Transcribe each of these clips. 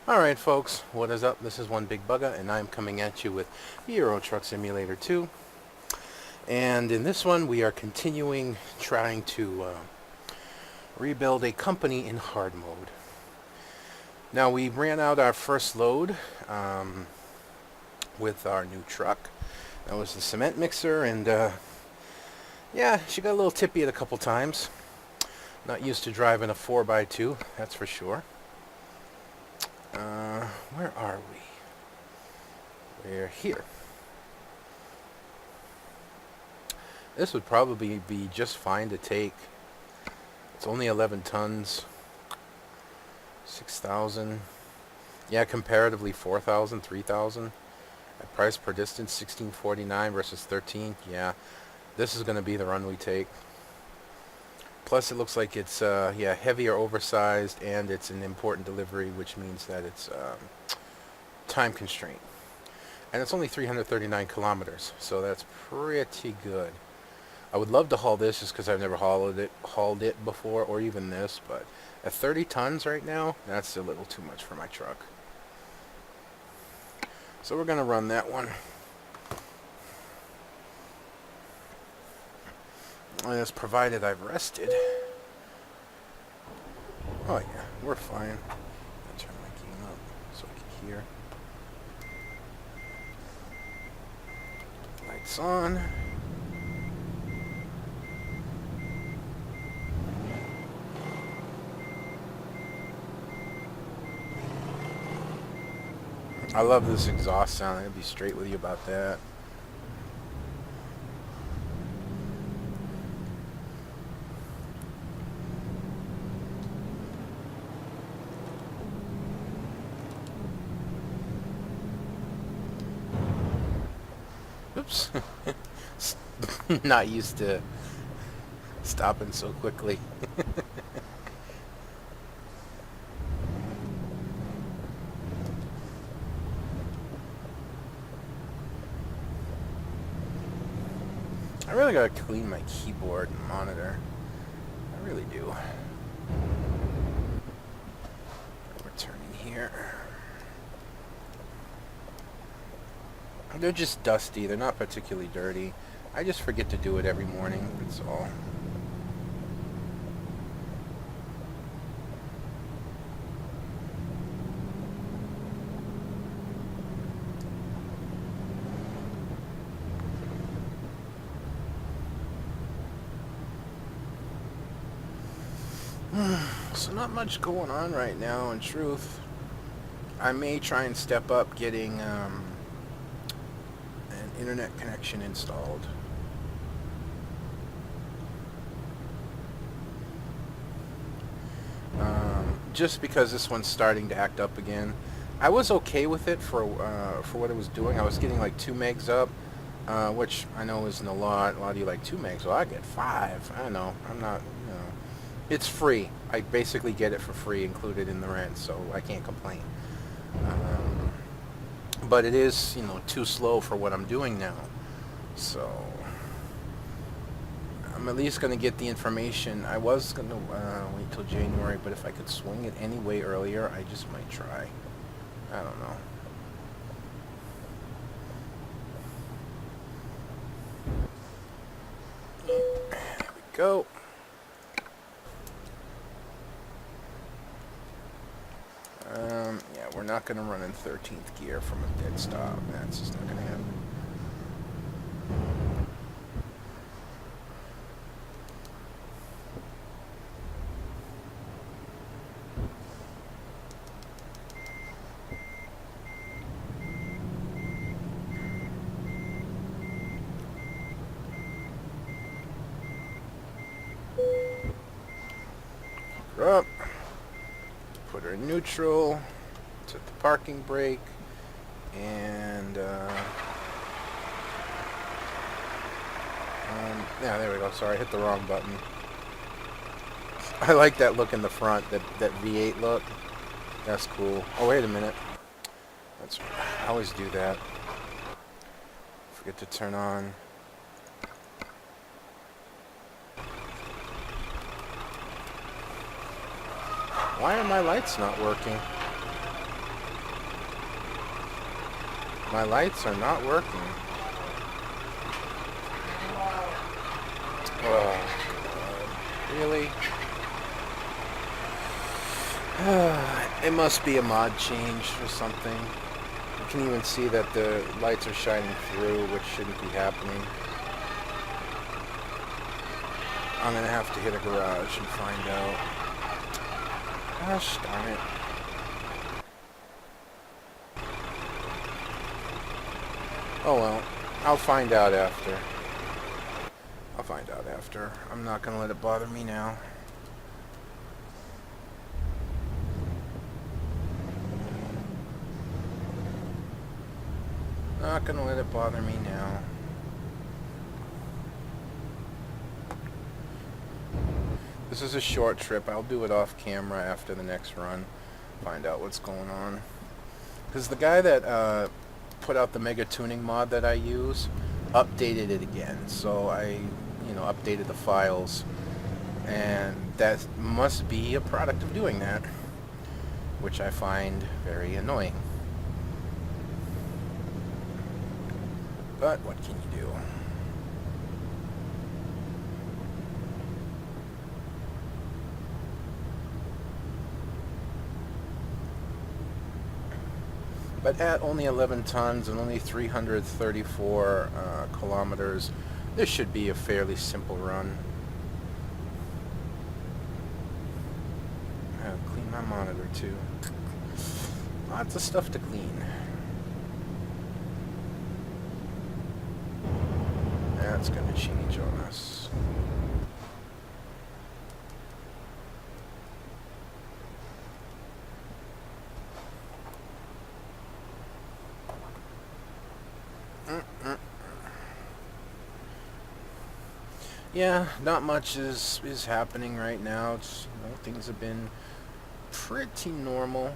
Alright folks, what is up? This is One Big Bugga and I'm coming at you with Euro Truck Simulator 2. And in this one we are continuing trying to rebuild a company in hard mode. Now we ran out our first load with our new truck. That was the cement mixer, and yeah, she got a little tippy at a couple times. Not used to driving a 4x2, that's for sure. Where are we? We're here. This would probably be just fine to take. It's only 11 tons. 6,000. Yeah, comparatively 4,000, 3,000. At price per distance, 16.49 versus 13. Yeah, this is going to be the run we take. Plus, it looks like it's yeah, heavier, oversized, and it's an important delivery, which means that it's time constraint. And it's only 339 kilometers, so that's pretty good. I would love to haul this just because I've never hauled it before, or even this, but at 30 tons right now, that's a little too much for my truck. So we're going to run that one. And it's provided I've rested. Oh yeah, we're fine. I'll turn my game up so I can hear. Lights on. I love this exhaust sound. I'll be straight with you about that. Oops. Not used to stopping so quickly. I really gotta clean my keyboard and monitor. I really do. We're turning here. They're just dusty. They're not particularly dirty. I just forget to do it every morning. That's all. So not much going on right now, in truth. I may try and step up getting an internet connection installed. Just because this one's starting to act up again. I was okay with it for what it was doing. I was getting like 2 megs up, which I know isn't a lot. A lot of you like 2 megs. Well, I get 5. I know. I'm not, you know. It's free. I basically get it for free, included in the rent, so I can't complain. But it is, you know, too slow for what I'm doing now. So I'm at least going to get the information. I was going to wait till January, but if I could swing it any way earlier, I just might try. I don't know. There we go. Yeah, we're not going to run in 13th gear from a dead stop. That's just not going to happen. Hook her up. Put her in neutral. Set the parking brake. And yeah, there we go. Sorry, I hit the wrong button. I like that look in the front, that V8 look. That's cool. Oh, wait a minute. I always do that. Forget to turn on. Why are my lights not working? My lights are not working. Oh, God. Really? It must be a mod change or something. You can even see that the lights are shining through, which shouldn't be happening. I'm gonna have to hit a garage and find out. Gosh darn it. Oh well, I'll find out after. I'm not gonna let it bother me now. Not gonna let it bother me now. This is a short trip. I'll do it off camera after the next run. Find out what's going on. Because the guy that put out the Mega Tuning mod that I use updated it again. So I, updated the files. And that must be a product of doing that, which I find very annoying. But what can you do? But at only 11 tons and only 334 kilometers, this should be a fairly simple run. Clean my monitor too. Lots of stuff to clean. That's going to change on us. Yeah, not much is happening right now. Things have been pretty normal.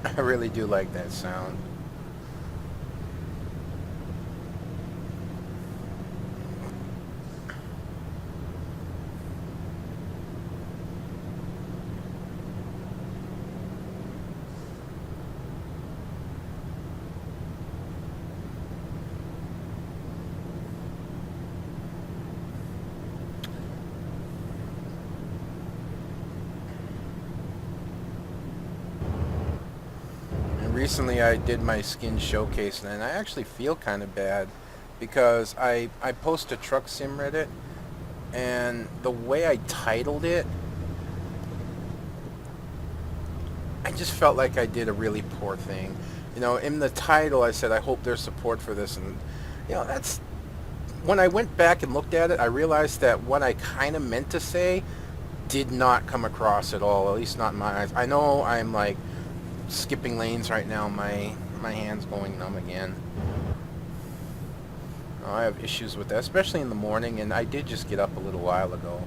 I really do like that sound. Recently I did my skin showcase and I actually feel kind of bad because I post a truck sim Reddit and the way I titled it, I just felt like I did a really poor thing. In the title I said I hope there's support for this, and that's when I went back and looked at it, I realized that what I kind of meant to say did not come across at all, at least not in my eyes. I know I'm like skipping lanes right now. My hand's going numb again. I have issues with that, especially in the morning, and I did just get up a little while ago.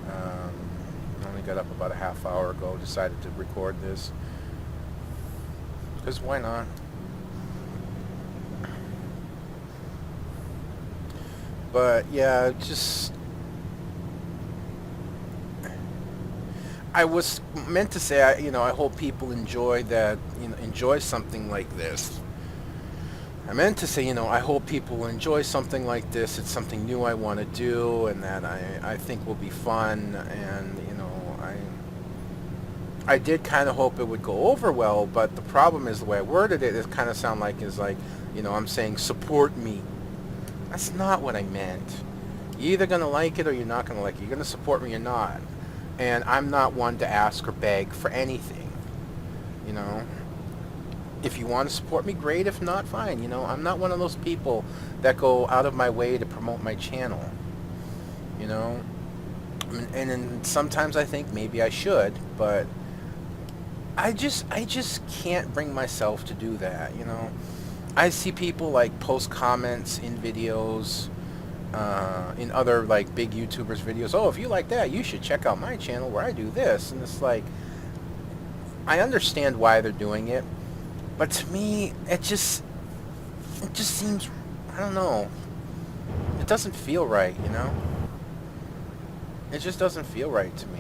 I only got up about a half hour ago, decided to record this. Because why not? But yeah, I was meant to say, I hope people enjoy that, enjoy something like this. I meant to say, I hope people will enjoy something like this. It's something new I want to do, and that I think will be fun. And, I did kind of hope it would go over well, but the problem is the way I worded it, it kind of sound like I'm saying support me. That's not what I meant. You're either going to like it or you're not going to like it. You're going to support me or not. And I'm not one to ask or beg for anything. If you want to support me, great. If not, fine. I'm not one of those people that go out of my way to promote my channel. And then sometimes I think maybe I should, but I just can't bring myself to do that. I see people like post comments in videos, in other like big YouTubers videos. Oh, if you like that, you should check out my channel where I do this. And it's like, I understand why they're doing it, But to me, it just seems, I don't know, it doesn't feel right, you know? It just doesn't feel right to me.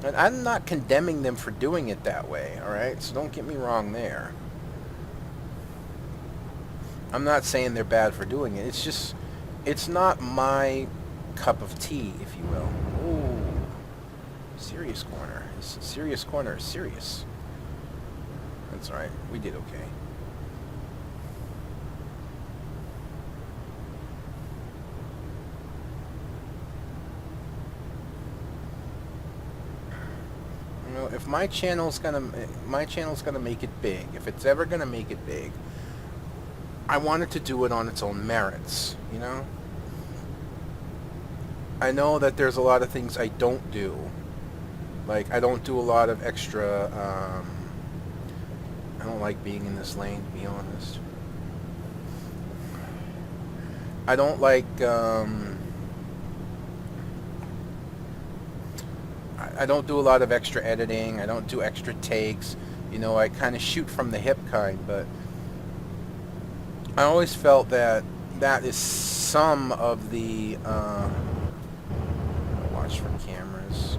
And I'm not condemning them for doing it that way, alright? So don't get me wrong there. I'm not saying they're bad for doing it. It's just, it's not my cup of tea, if you will. Ooh, serious corner. Serious corner is serious. That's all right. We did okay. You know, if my channel's gonna make it big, if it's ever gonna make it big, I want it to do it on its own merits, you know? I know that there's a lot of things I don't do. Like, I don't do a lot of extra, I don't like being in this lane, to be honest. I don't like, I don't do a lot of extra editing. I don't do extra takes. You know, I kind of shoot from the hip kind, but I always felt that that is some of the, watch for cameras.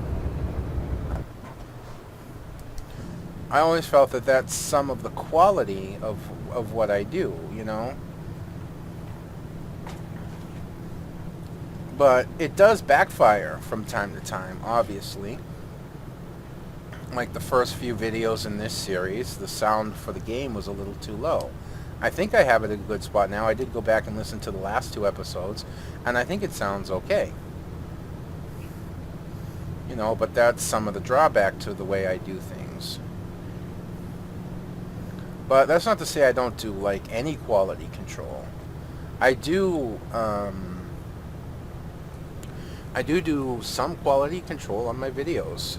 I always felt that that's some of the quality of what I do, you know? But it does backfire from time to time, obviously. Like the first few videos in this series, the sound for the game was a little too low. I think I have it at a good spot now. I did go back and listen to the last 2 episodes, and I think it sounds okay. You know, but that's some of the drawback to the way I do things. But that's not to say I don't do, like, any quality control. I do do some quality control on my videos.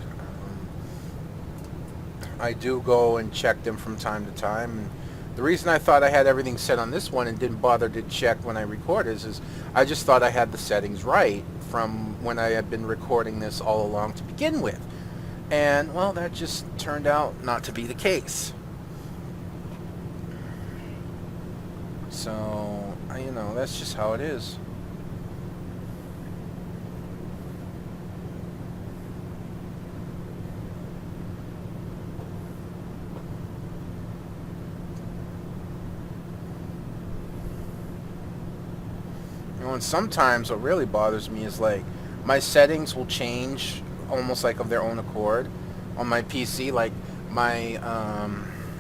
I do go and check them from time to time. And the reason I thought I had everything set on this one and didn't bother to check when I record is I just thought I had the settings right from when I had been recording this all along to begin with. And, well, that just turned out not to be the case. So, you know, that's just how it is. You know, and sometimes what really bothers me is, like, my settings will change almost like of their own accord on my PC. Like, my,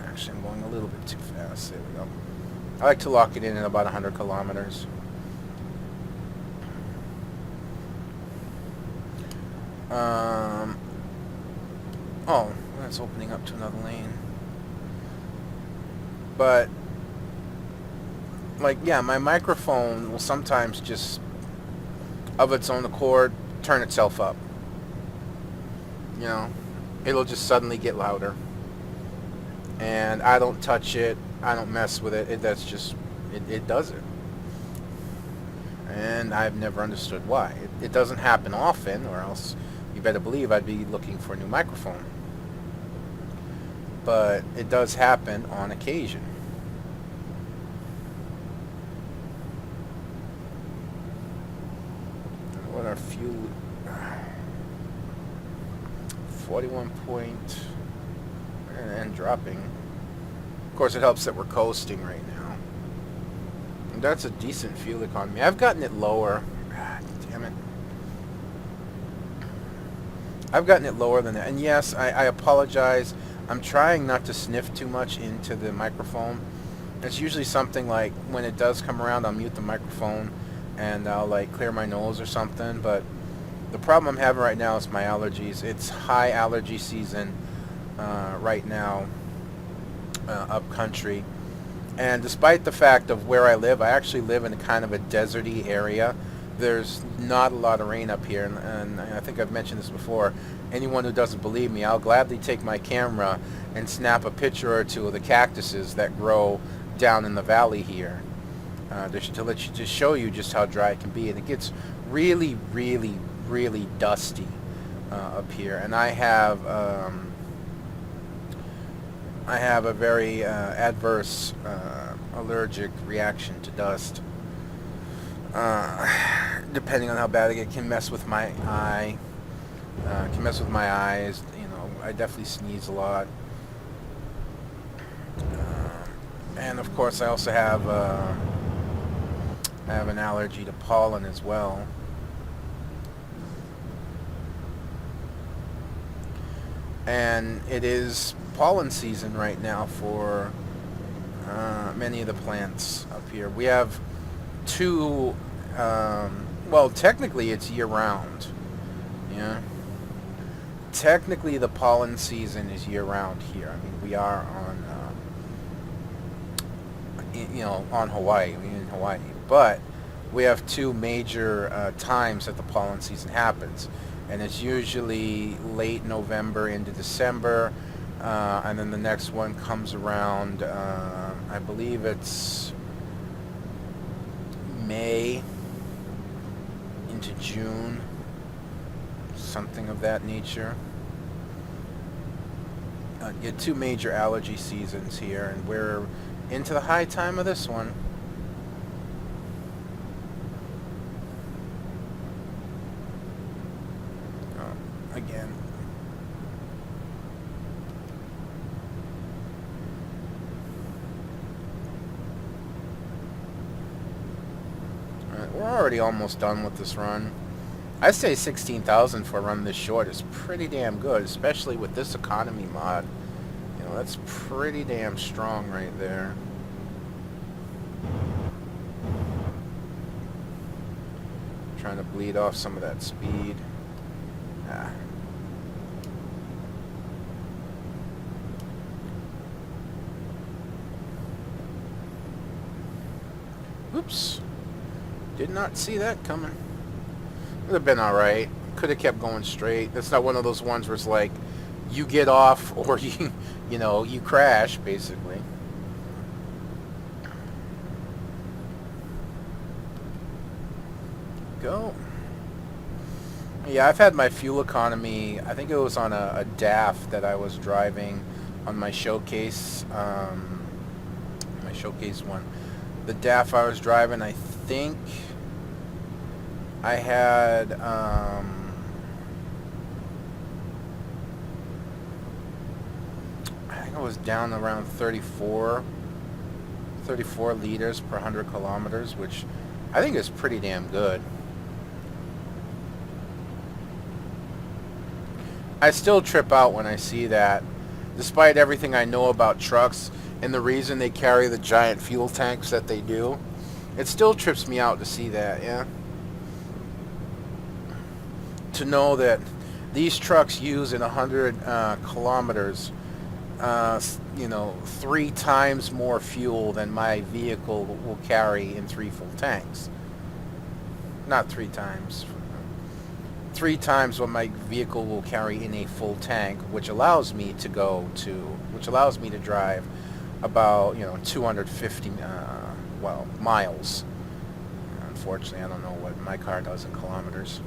actually I'm going a little bit too fast. There we go. I like to lock it in at about 100 kilometers. Oh, that's opening up to another lane. But, like, yeah, my microphone will sometimes just, of its own accord, turn itself up. You know, it'll just suddenly get louder. And I don't touch it. I don't mess with it. That's just, it does it. And I've never understood why. It doesn't happen often, or else you better believe I'd be looking for a new microphone. But it does happen on occasion. What are fuel? 41 point and dropping. Of course, it helps that we're coasting right now. And that's a decent fuel economy. I've gotten it lower. God damn it. I've gotten it lower than that. And yes, I apologize. I'm trying not to sniff too much into the microphone. It's usually something like when it does come around, I'll mute the microphone and I'll like clear my nose or something. But the problem I'm having right now is my allergies. It's high allergy season right now up country. And despite the fact of where I live, I actually live in a kind of a deserty area. There's not a lot of rain up here, and I think I've mentioned this before. Anyone who doesn't believe me, I'll gladly take my camera and snap a picture or two of the cactuses that grow down in the valley here to show you just how dry it can be. And it gets really, really, really dusty up here. And I have I have a very adverse allergic reaction to dust. Depending on how bad it can mess with my eye, can mess with my eyes. You know, I definitely sneeze a lot. And of course, I also have an allergy to pollen as well. And it is pollen season right now for many of the plants up here. We have two. Well, technically, it's year-round. Yeah. Technically, the pollen season is year-round here. I mean, we are on, on Hawaii. We're in Hawaii, but we have two major times that the pollen season happens, and it's usually late November into December, and then the next one comes around. I believe it's May into June, something of that nature. Get two major allergy seasons here, and we're into the high time of this one. Again. Alright, we're already almost done with this run. I say 16,000 for a run this short is pretty damn good, especially with this economy mod. You know, that's pretty damn strong right there. Trying to bleed off some of that speed. Oops. Did not see that coming. Would have been alright. Could have kept going straight. That's not one of those ones where it's like you get off or you crash, basically. Go. Yeah, I've had my fuel economy, I think it was on a DAF that I was driving on my showcase, one. The DAF I was driving, I think I had, I think it was down around 34 liters per 100 kilometers, which I think is pretty damn good. I still trip out when I see that, despite everything I know about trucks and the reason they carry the giant fuel tanks that they do. It still trips me out to see that, yeah. To know that these trucks use in 100 kilometers, 3 times more fuel than my vehicle will carry in 3 full tanks. Not 3 times. 3 times what my vehicle will carry in a full tank, which allows me to drive about 250 miles. Unfortunately, I don't know what my car does in kilometers.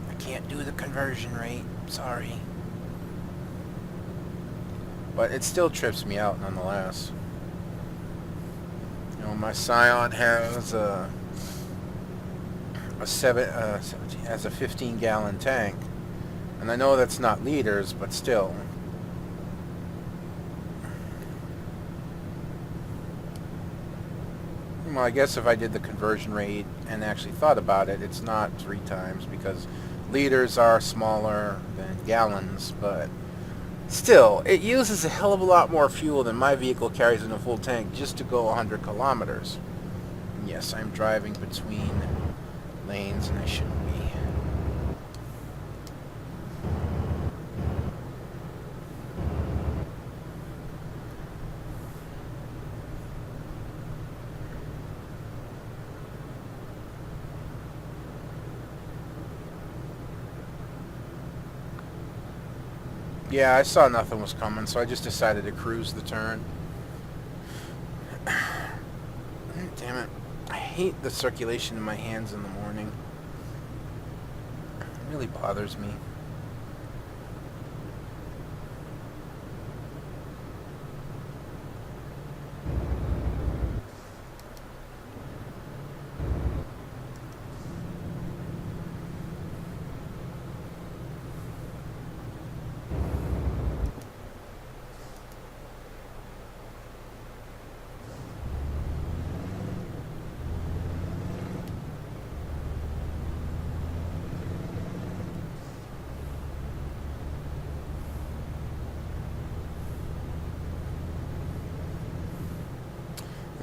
I can't do the conversion rate. Sorry, but it still trips me out nonetheless. My Scion has a 15-gallon tank, and I know that's not liters, but still. Well, I guess if I did the conversion rate and actually thought about it, it's not 3 times, because liters are smaller than gallons, but still, it uses a hell of a lot more fuel than my vehicle carries in a full tank just to go 100 kilometers. And yes, I'm driving between lanes and I shouldn't be. Yeah, I saw nothing was coming, so I just decided to cruise the turn. Damn it. I hate the circulation in my hands in the morning. It really bothers me.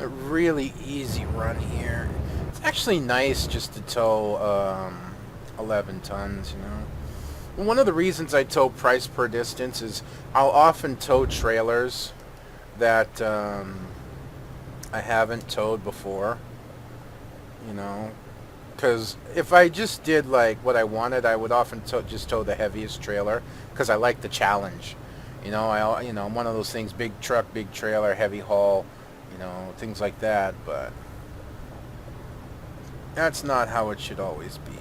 A really easy run here. It's actually nice just to tow 11 tons, you know. One of the reasons I tow price per distance is I'll often tow trailers that I haven't towed before, you know. Because if I just did like what I wanted, I would often just tow the heaviest trailer because I like the challenge. I'm one of those things: big truck, big trailer, heavy haul, things like that. But that's not how it should always be.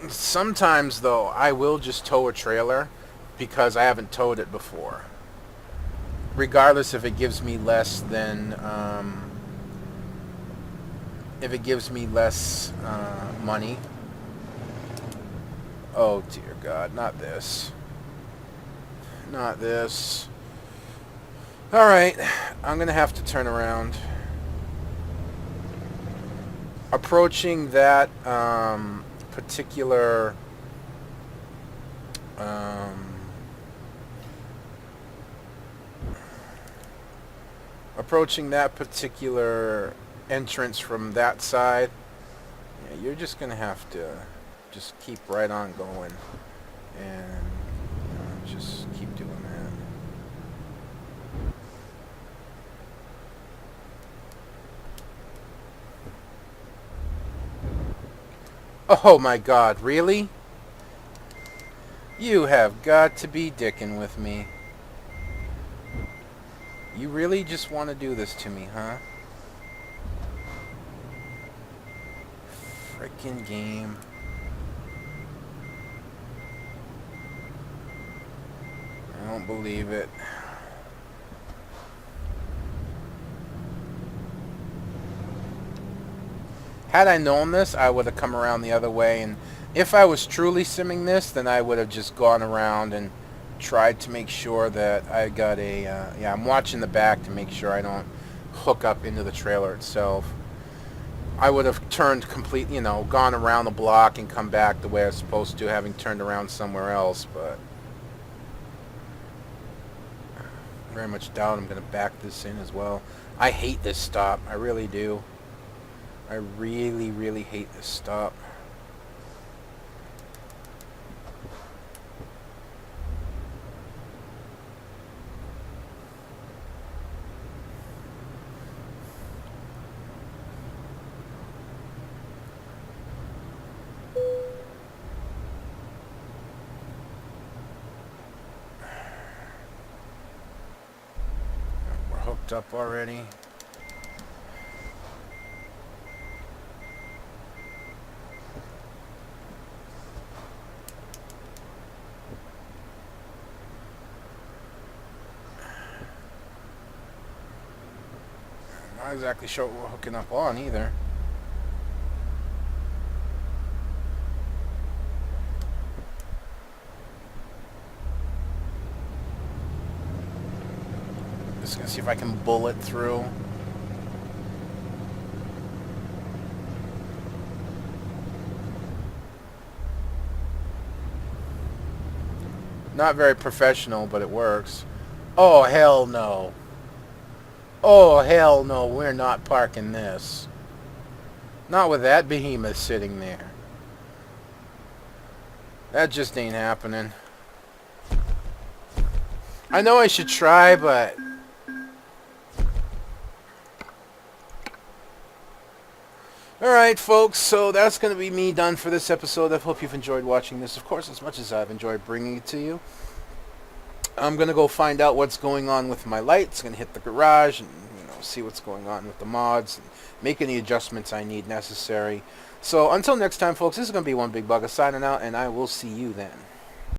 Sometimes, though, I will just tow a trailer because I haven't towed it before. Regardless if it gives me less than, money. Oh, dear God, not this. Not this. Alright, I'm going to have to turn around. Approaching that, particular entrance from that side, yeah, you're just gonna have to just keep right on going and just keep doing that. Oh my God, really? You have got to be dicking with me. You really just want to do this to me, huh? Frickin' game. I don't believe it. Had I known this, I would have come around the other way, and if I was truly simming this, then I would have just gone around and tried to make sure that I got a, I'm watching the back to make sure I don't hook up into the trailer itself. I would have turned completely, gone around the block and come back the way I was supposed to, having turned around somewhere else, but I very much doubt I'm going to back this in as well. I hate this stop. I really do. I really, really hate this stop. We're hooked up already. Not exactly sure what we're hooking up on either. Just gonna see if I can bullet through. Not very professional, but it works. Oh, hell no. Oh, hell no, we're not parking this. Not with that behemoth sitting there. That just ain't happening. I know I should try, but... Alright, folks, so that's going to be me done for this episode. I hope you've enjoyed watching this, of course, as much as I've enjoyed bringing it to you. I'm going to go find out what's going on with my lights. Going to hit the garage and see what's going on with the mods and make any adjustments I need necessary. So until next time, folks, this is going to be One Big Bugger signing out, and I will see you then.